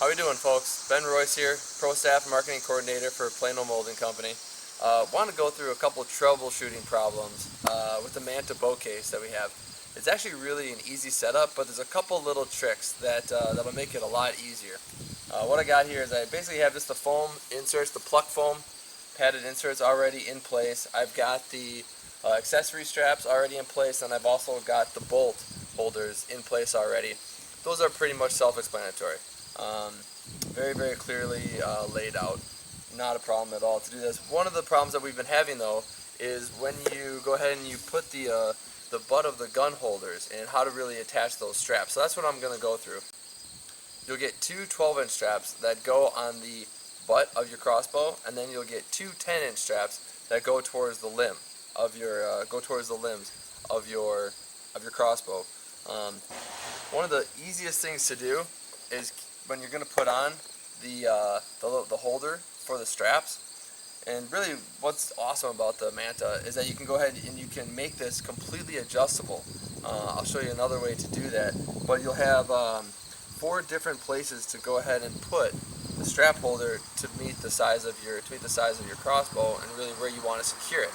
How we doing, folks? Ben Royce here, Pro Staff Marketing Coordinator for Plano Molding Company. Want to go through a couple troubleshooting problems with the Manta bow case that we have. It's actually really an easy setup, but there's a couple little tricks that'll make it a lot easier. What I got here is I basically have just the foam inserts, the pluck foam padded inserts already in place. I've got the accessory straps already in place, and I've also got the bolt holders in place already. Those are pretty much self-explanatory. Very, very clearly laid out. Not a problem at all to do this. One of the problems that we've been having, though, is when you go ahead and you put the butt of the gun holders and how to really attach those straps. So that's what I'm going to go through. You'll get two 12-inch straps that go on the butt of your crossbow, and then you'll get two 10-inch straps that go towards the limb of your limbs of your crossbow. One of the easiest things to do is when you're going to put on the holder for the straps. And really what's awesome about the Manta is that you can go ahead and you can make this completely adjustable. I'll show you another way to do that, but you'll have 4 different places to go ahead and put the strap holder to meet the size of your crossbow and really where you want to secure it.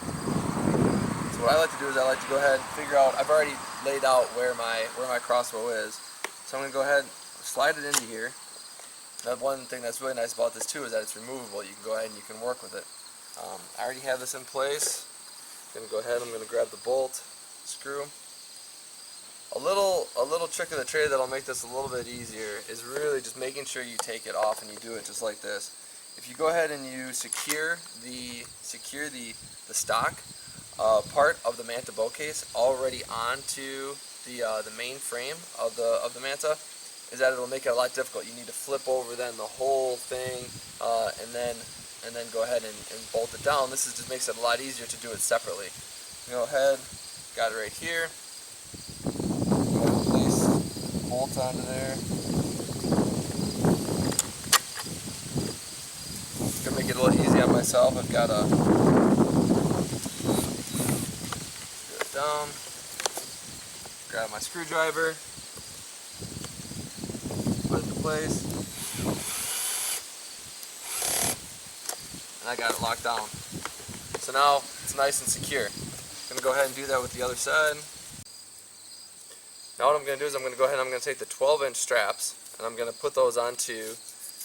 So what I like to do is I like to go ahead and figure out, I've already laid out where my crossbow is. So I'm going to go ahead and slide it into here. That one thing that's really nice about this too is that it's removable. You can go ahead and you can work with it. I already have this in place. I'm going to go ahead, I'm going to grab the bolt, screw. A little trick of the trade that'll make this a little bit easier is really just making sure you take it off and you do it just like this. If you go ahead and you secure the stock part of the Manta bow case already onto the main frame of the Manta, is that it'll make it a lot difficult. You need to flip over then the whole thing and then go ahead and bolt it down. This just makes it a lot easier to do it separately. Go ahead, got it right here. Go ahead and place the bolt onto there. Gonna make it a little easy on myself. I've got a screw it down. Grab my screwdriver. Put it into place. And I got it locked down. So now it's nice and secure. I'm going to go ahead and do that with the other side. Now what I'm going to do is I'm going to go ahead and I'm going to take the 12-inch straps and I'm going to put those onto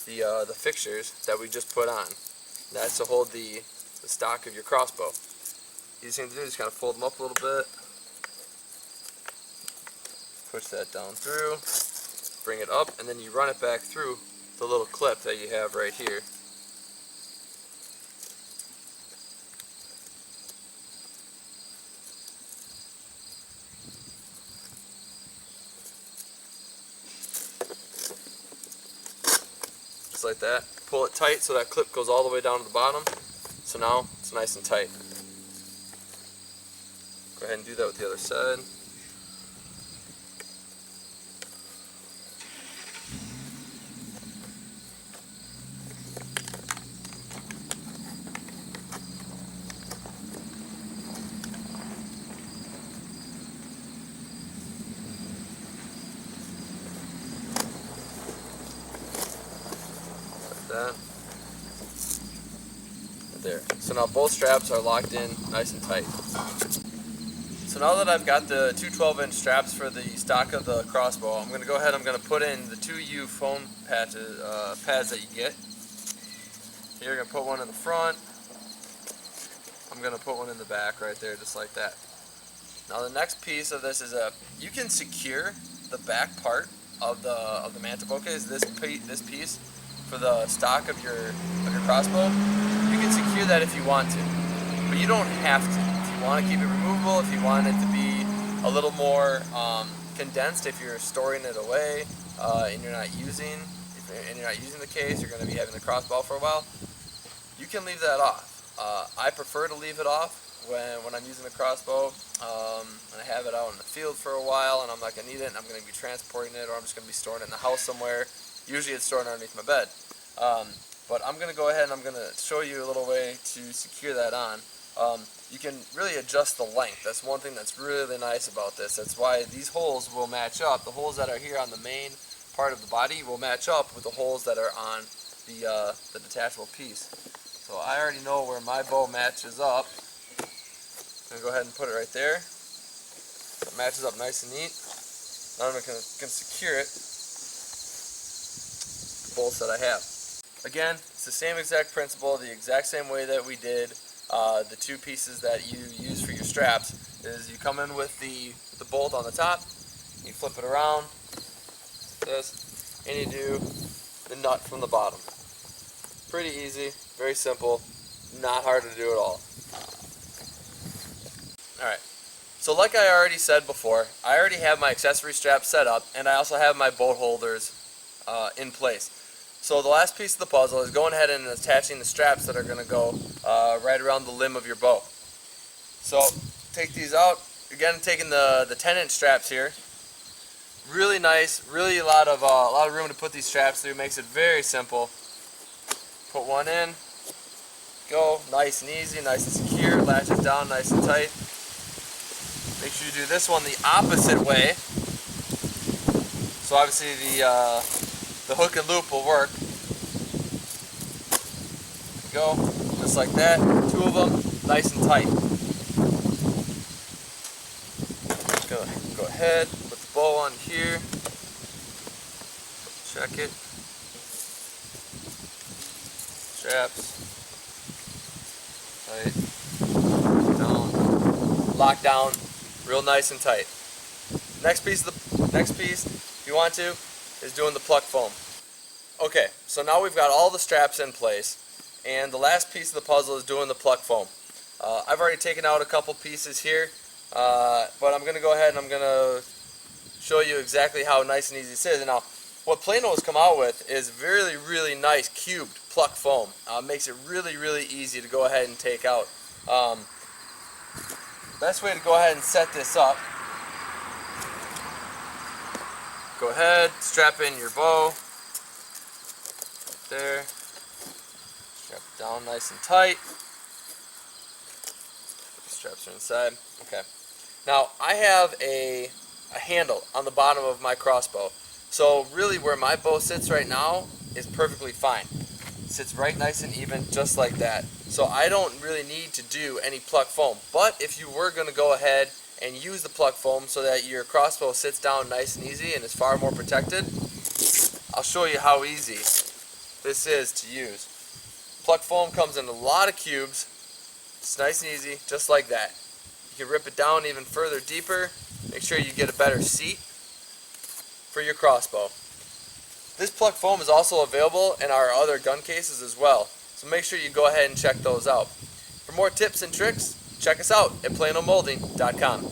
the fixtures that we just put on. That's to hold the stock of your crossbow. Easy thing to do is just kind of fold them up a little bit. Push that down through. Bring it up, and then you run it back through the little clip that you have right here. Just like that. Pull it tight so that clip goes all the way down to the bottom. So now it's nice and tight. Go ahead and do that with the other side. That. There. So now both straps are locked in nice and tight. So now that I've got the two 12-inch straps for the stock of the crossbow, I'm going to go ahead and I'm going to put in the 2U foam pads that you get. Here you're going to put one in the front. I'm going to put one in the back right there, just like that. Now the next piece of this is you can secure the back part of the Manta bow case, this piece for the stock of your crossbow. You can secure that if you want to, but you don't have to. If you want to keep it removable, if you want it to be a little more condensed, if you're storing it away and you're not using the case, you're going to be having the crossbow for a while, you can leave that off. I prefer to leave it off when I'm using the crossbow and I have it out in the field for a while and I'm not going to need it and I'm going to be transporting it, or I'm just going to be storing it in the house somewhere. Usually it's stored underneath my bed. But I'm going to go ahead and I'm going to show you a little way to secure that on. You can really adjust the length. That's one thing that's really nice about this. That's why these holes will match up. The holes that are here on the main part of the body will match up with the holes that are on the detachable piece. So I already know where my bow matches up. I'm going to go ahead and put it right there. It matches up nice and neat. Now I'm going to secure it, the bolts that I have. Again, it's the same exact principle, the exact same way that we did the two pieces that you use for your straps. Is you come in with the bolt on the top, you flip it around, this, and you do the nut from the bottom. Pretty easy, very simple, not hard to do at all. Alright, so like I already said before, I already have my accessory strap set up, and I also have my bolt holders in place. So the last piece of the puzzle is going ahead and attaching the straps that are going to go right around the limb of your bow. So take these out. Again, taking the 10-inch straps here. Really nice, really a lot of room to put these straps through. Makes it very simple. Put one in, go, nice and easy, nice and secure. Latches down nice and tight. Make sure you do this one the opposite way. So obviously the hook and loop will work. Go, just like that. Two of them, nice and tight. Go ahead, put the bow on here. Check it. Straps. Tight. Down. Lock down. Real nice and tight. Next piece, if you want to, is doing the pluck foam. Okay, so now we've got all the straps in place, and the last piece of the puzzle is doing the pluck foam. I've already taken out a couple pieces here, but I'm going to go ahead and I'm going to show you exactly how nice and easy this is. And now, what Plano has come out with is really, really nice cubed pluck foam. Makes it really, really easy to go ahead and take out. Best way to go ahead and set this up, go ahead, strap in your bow, right there, strap it down nice and tight, straps are inside, okay. Now I have a handle on the bottom of my crossbow, so really where my bow sits right now is perfectly fine. It sits right nice and even, just like that. So I don't really need to do any pluck foam, but if you were going to go ahead and use the pluck foam so that your crossbow sits down nice and easy and is far more protected, I'll show you how easy this is to use. Pluck foam comes in a lot of cubes. It's nice and easy, just like that. You can rip it down even further deeper, make sure you get a better seat for your crossbow. This pluck foam is also available in our other gun cases as well, so make sure you go ahead and check those out. For more tips and tricks, check us out at planomolding.com.